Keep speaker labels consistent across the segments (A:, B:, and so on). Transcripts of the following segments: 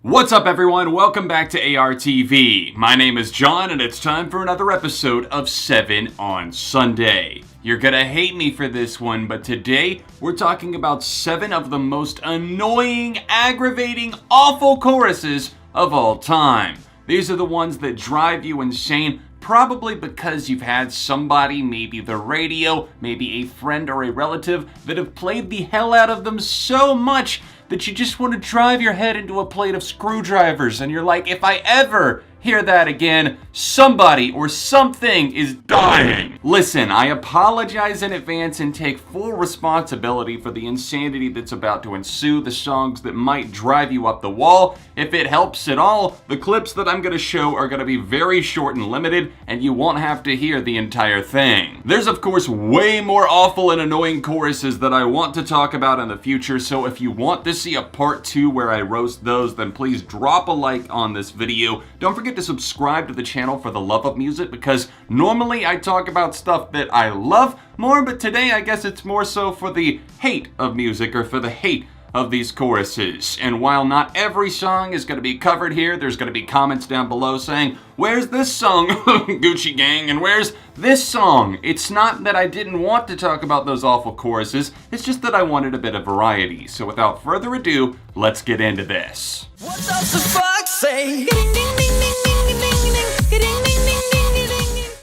A: What's up everyone, welcome back to ARTV. My name is John and it's time for another episode of 7 on Sunday. You're gonna hate me for this one, but today we're talking about 7 of the most annoying, aggravating, awful choruses of all time. These are the ones that drive you insane, probably because you've had somebody, maybe the radio, maybe a friend or a relative, that have played the hell out of them so much that you just want to drive your head into a plate of screwdrivers and you're like, if I ever hear that again, somebody or something is dying. Listen, I apologize in advance and take full responsibility for the insanity that's about to ensue, the songs that might drive you up the wall. If it helps at all, the clips that I'm going to show are going to be very short and limited, and you won't have to hear the entire thing. There's of course way more awful and annoying choruses that I want to talk about in the future, so if you want to see a part 2 where I roast those, then please drop a like on this video. Don't forget to subscribe to the channel for the love of music, because normally I talk about stuff that I love more, but today I guess it's more so for the hate of music, or for the hate of these choruses. And while not every song is going to be covered here, there's going to be comments down below saying, where's this song, Gucci Gang, and where's this song? It's not that I didn't want to talk about those awful choruses, it's just that I wanted a bit of variety. So without further ado, let's get into this.
B: What does the fox say?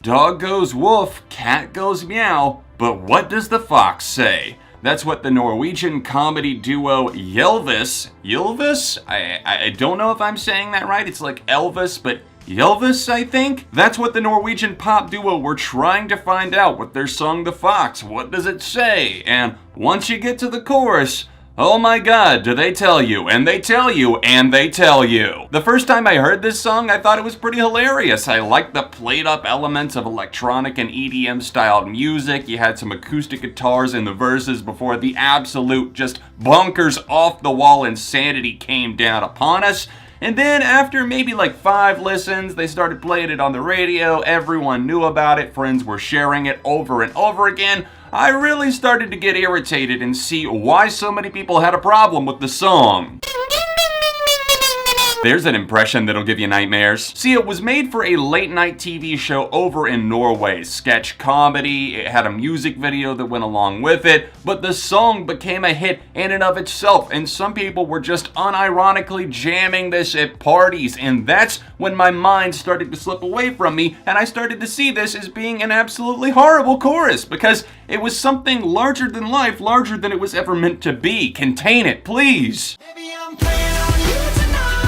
A: Dog goes woof, cat goes meow, but what does the fox say? That's what the Norwegian comedy duo YLVIS, I don't know if I'm saying that right, it's like Elvis, but YLVIS, I think? That's what the Norwegian pop duo were trying to find out with their song The Fox. What does it say? And once you get to the chorus, oh my god, do they tell you, and they tell you, and they tell you. The first time I heard this song, I thought it was pretty hilarious. I liked the played up elements of electronic and EDM styled music. You had some acoustic guitars in the verses before the absolute just bonkers off the wall insanity came down upon us. And then after maybe like 5 listens, they started playing it on the radio, everyone knew about it, friends were sharing it over and over again. I really started to get irritated and see why so many people had a problem with the song. There's an impression that'll give you nightmares. See, it was made for a late night TV show over in Norway. Sketch comedy, it had a music video that went along with it, but the song became a hit in and of itself, and some people were just unironically jamming this at parties, and that's when my mind started to slip away from me, and I started to see this as being an absolutely horrible chorus, because it was something larger than life, larger than it was ever meant to be. Contain it, please.
B: Baby, I'm playing on you tonight.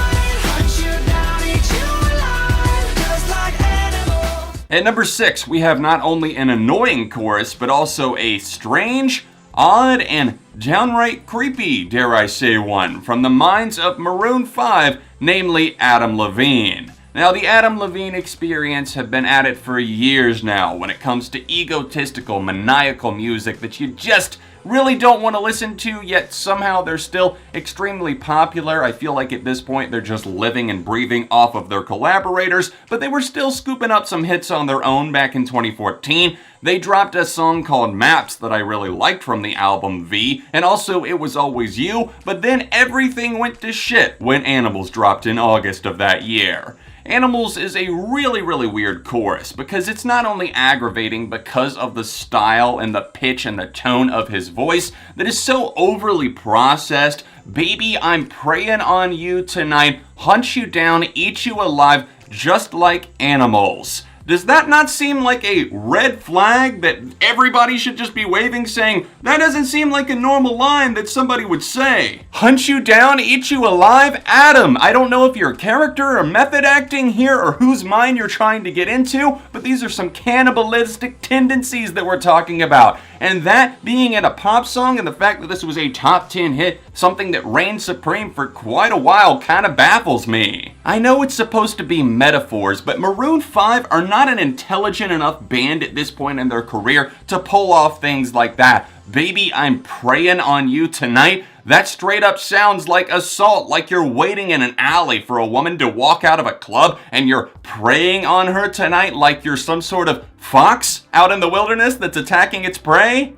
B: Hunt you down, eat you alive, just like animals.
A: At number 6, we have not only an annoying chorus, but also a strange, odd, and downright creepy, dare I say one, from the minds of Maroon 5, namely Adam Levine. Now, the Adam Levine experience have been at it for years now when it comes to egotistical, maniacal music that you just really don't want to listen to, yet somehow they're still extremely popular. I feel like at this point they're just living and breathing off of their collaborators, but they were still scooping up some hits on their own back in 2014. They dropped a song called Maps that I really liked from the album V, and also It Was Always You, but then everything went to shit when Animals dropped in August of that year. Animals is a really weird chorus because it's not only aggravating because of the style and the pitch and the tone of his voice that is so overly processed. Baby, I'm praying on you tonight, hunt you down, eat you alive, just like animals. Does that not seem like a red flag that everybody should just be waving, saying, that doesn't seem like a normal line that somebody would say? Hunt you down, eat you alive? Adam, I don't know if you're character or method acting here or whose mind you're trying to get into, but these are some cannibalistic tendencies that we're talking about. And that being in a pop song and the fact that this was a top 10 hit, something that reigned supreme for quite a while, kind of baffles me. I know it's supposed to be metaphors, but Maroon 5 are not an intelligent enough band at this point in their career to pull off things like that. Baby, I'm praying on you tonight. That straight up sounds like assault, like you're waiting in an alley for a woman to walk out of a club and you're preying on her tonight like you're some sort of fox out in the wilderness that's attacking its prey.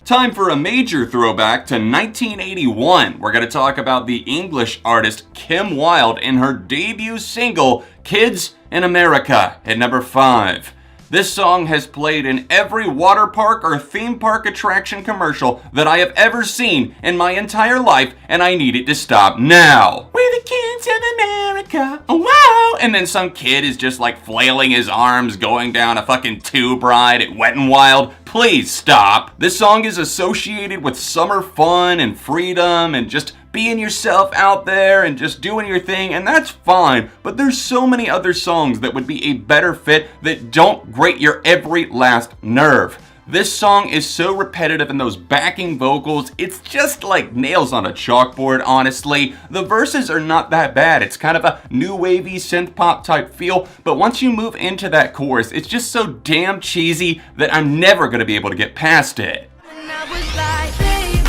A: Time for a major throwback to 1981. We're going to talk about the English artist Kim Wilde and her debut single, Kids in America, at number 5. This song has played in every water park or theme park attraction commercial that I have ever seen in my entire life, and I need it to stop now. We're the kids of America, oh wow! And then some kid is just like flailing his arms going down a fucking tube ride at Wet n Wild. Please stop. This song is associated with summer fun and freedom and just being yourself out there and just doing your thing, and that's fine, but there's so many other songs that would be a better fit that don't grate your every last nerve. This song is so repetitive in those backing vocals, it's just like nails on a chalkboard, honestly. The verses are not that bad, it's kind of a new wavy synth pop type feel, but once you move into that chorus, it's just so damn cheesy that I'm never gonna be able to get past it.
B: And I was like, baby,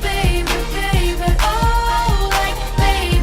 B: baby, baby, oh, like, baby,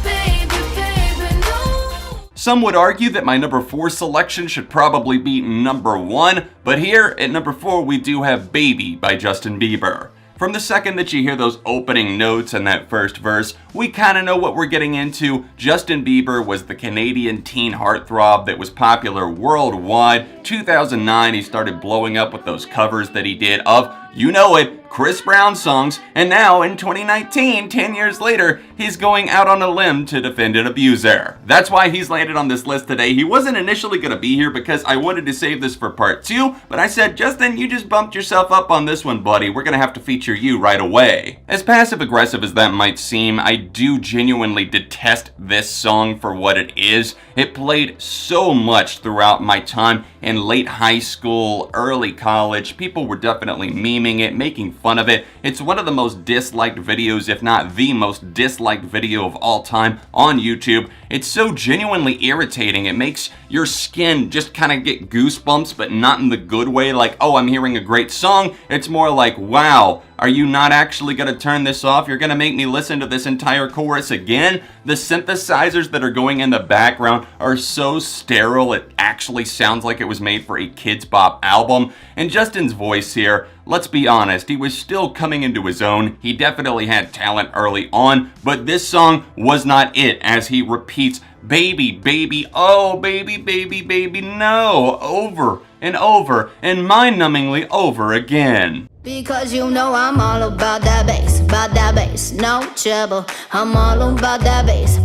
B: baby, baby, no.
A: Some would argue that my number 4 selection should probably be number 1, but here at number 4 we do have Baby by Justin Bieber. From the second that you hear those opening notes and that first verse, we kinda know what we're getting into. Justin Bieber was the Canadian teen heartthrob that was popular worldwide. 2009, he started blowing up with those covers that he did of, you know it, Chris Brown songs, and now in 2019, 10 years later, he's going out on a limb to defend an abuser. That's why he's landed on this list today. He wasn't initially gonna be here because I wanted to save this for part 2, but I said, Justin, you just bumped yourself up on this one, buddy. We're gonna have to feature you right away. As passive-aggressive as that might seem, I do genuinely detest this song for what it is. It played so much throughout my time in late high school, early college. People were definitely memeing it, making fun of it. It's one of the most disliked videos, if not the most disliked video of all time on YouTube. It's so genuinely irritating. It makes your skin just kind of get goosebumps, but not in the good way, like, oh, I'm hearing a great song. It's more like, wow, are you not actually gonna turn this off? You're gonna make me listen to this entire chorus again? The synthesizers that are going in the background are so sterile, it actually sounds like it was made for a Kids Bop album. And Justin's voice here, let's be honest, he was still coming into his own. He definitely had talent early on, but this song was not it, as he repeats, baby, baby, oh, baby, baby, baby, no, over and over and mind-numbingly over again.
C: Because you know I'm all about that bass, no trouble. I'm all about that bass,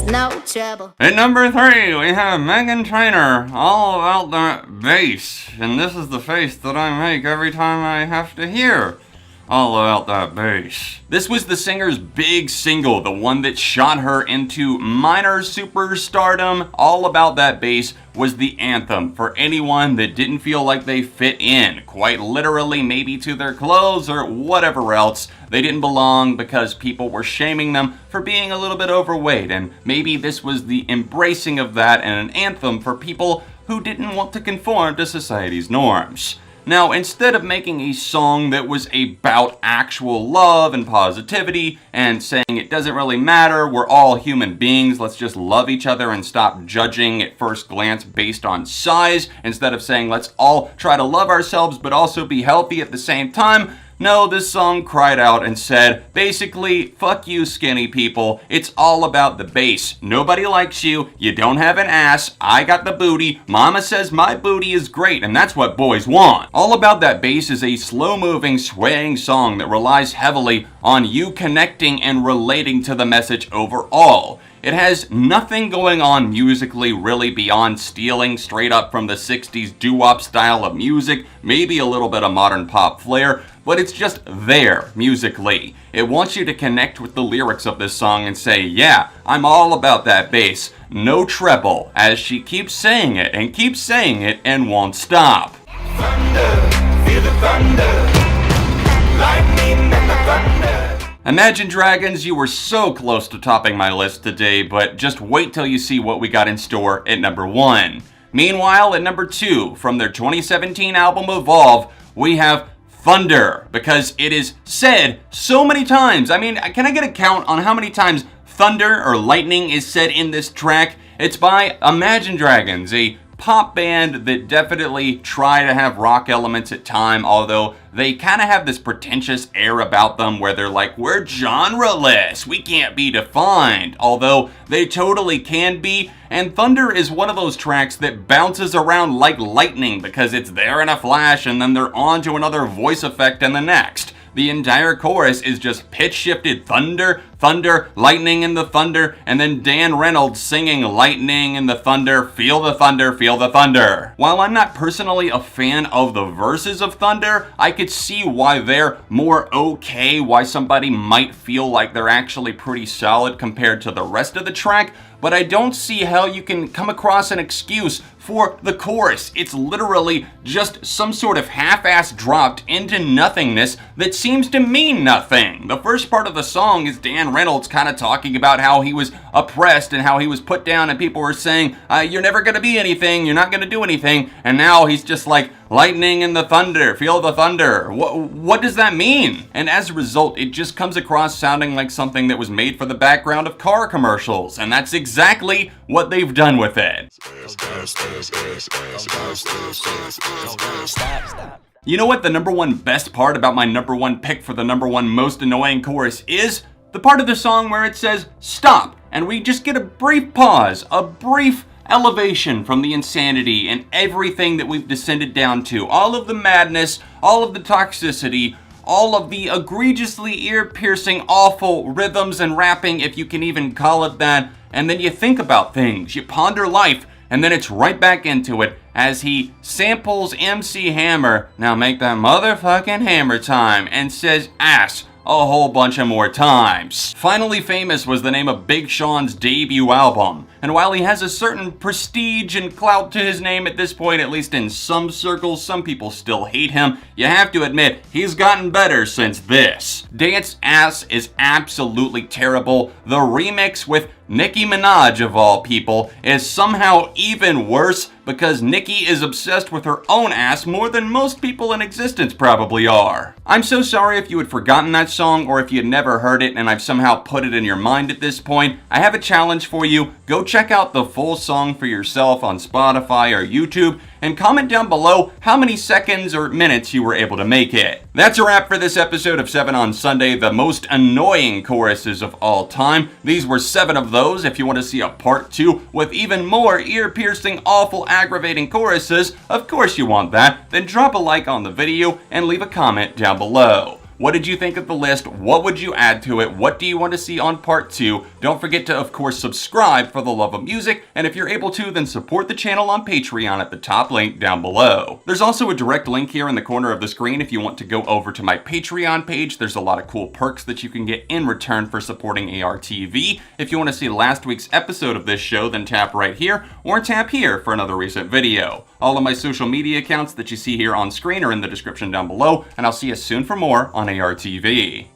C: no trouble.
A: At number 3, we have MEGHAN TRAINOR, all about that bass. And this is the face that I make every time I have to hear all about that bass. This was the singer's big single, the one that shot her into minor superstardom. All About That Bass was the anthem for anyone that didn't feel like they fit in, quite literally, maybe to their clothes or whatever else. They didn't belong because people were shaming them for being a little bit overweight, and maybe this was the embracing of that and an anthem for people who didn't want to conform to society's norms. Now, instead of making a song that was about actual love and positivity and saying it doesn't really matter, we're all human beings, let's just love each other and stop judging at first glance based on size, instead of saying let's all try to love ourselves but also be healthy at the same time, no, this song cried out and said, basically, fuck you skinny people, it's all about the bass. Nobody likes you, you don't have an ass, I got the booty, mama says my booty is great, and that's what boys want. All About That Bass is a slow-moving, swaying song that relies heavily on you connecting and relating to the message overall. It has nothing going on musically really beyond stealing straight up from the 60s doo-wop style of music, maybe a little bit of modern pop flair, but it's just there musically. It wants you to connect with the lyrics of this song and say, yeah, I'm all about that bass. No treble, as she keeps saying it and won't stop.
B: Thunder, feel the thunder, lightning and the thunder.
A: Imagine Dragons, you were so close to topping my list today, but just wait till you see what we got in store at number 1. Meanwhile, at number 2, from their 2017 album Evolve, we have Thunder, because it is said so many times. I mean, can I get a count on how many times thunder or lightning is said in this track? It's by Imagine Dragons, a pop band that definitely try to have rock elements at time, although they kind of have this pretentious air about them where they're like, we're genreless, we can't be defined, although they totally can be. And Thunder is one of those tracks that bounces around like lightning because it's there in a flash and then they're on to another voice effect in the next. The entire chorus is just pitch shifted thunder, thunder, lightning in the thunder, and then Dan Reynolds singing lightning in the thunder, feel the thunder, feel the thunder. While I'm not personally a fan of the verses of Thunder, I could see why they're more okay, why somebody might feel like they're actually pretty solid compared to the rest of the track, but I don't see how you can come across an excuse for the chorus. It's literally just some sort of half-ass dropped into nothingness that seems to mean nothing. The first part of the song is Dan Reynolds kind of talking about how he was oppressed and how he was put down and people were saying, you're never gonna be anything, you're not gonna do anything, and now he's just like, lightning in the thunder, feel the thunder. What does that mean? And as a result, it just comes across sounding like something that was made for the background of car commercials, and that's exactly what they've done with it. You know what the number one best part about my number one pick for the number one most annoying chorus is? The part of the song where it says stop, and we just get a brief pause, a brief elevation from the insanity and everything that we've descended down to. All of the madness, all of the toxicity, all of the egregiously ear-piercing, awful rhythms and rapping, if you can even call it that. And then you think about things, you ponder life, and then it's right back into it as he samples MC Hammer, now make that motherfucking hammer time, and says ass a whole bunch of more times. Finally Famous was the name of Big Sean's debut album, and while he has a certain prestige and clout to his name at this point, at least in some circles, some people still hate him, you have to admit, he's gotten better since this. Dance Ass is absolutely terrible. The remix with Nicki Minaj, of all people, is somehow even worse because Nicki is obsessed with her own ass more than most people in existence probably are. I'm so sorry if you had forgotten that song or if you had never heard it and I've somehow put it in your mind at this point. I have a challenge for you. Go check out the full song for yourself on Spotify or YouTube and comment down below how many seconds or minutes you were able to make it. That's a wrap for this episode of 7 on Sunday, the most annoying choruses of all time. These were 7 of those. If you want to see a part 2 with even more ear-piercing, awful, aggravating choruses, of course you want that, then drop a like on the video and leave a comment down below. What did you think of the list? What would you add to it? What do you want to see on part 2? Don't forget to, of course, subscribe for the love of music, and if you're able to, then support the channel on Patreon at the top link down below. There's also a direct link here in the corner of the screen if you want to go over to my Patreon page. There's a lot of cool perks that you can get in return for supporting ARTV. If you want to see last week's episode of this show, then tap right here, or tap here for another recent video. All of my social media accounts that you see here on screen are in the description down below, and I'll see you soon for more on ARTV.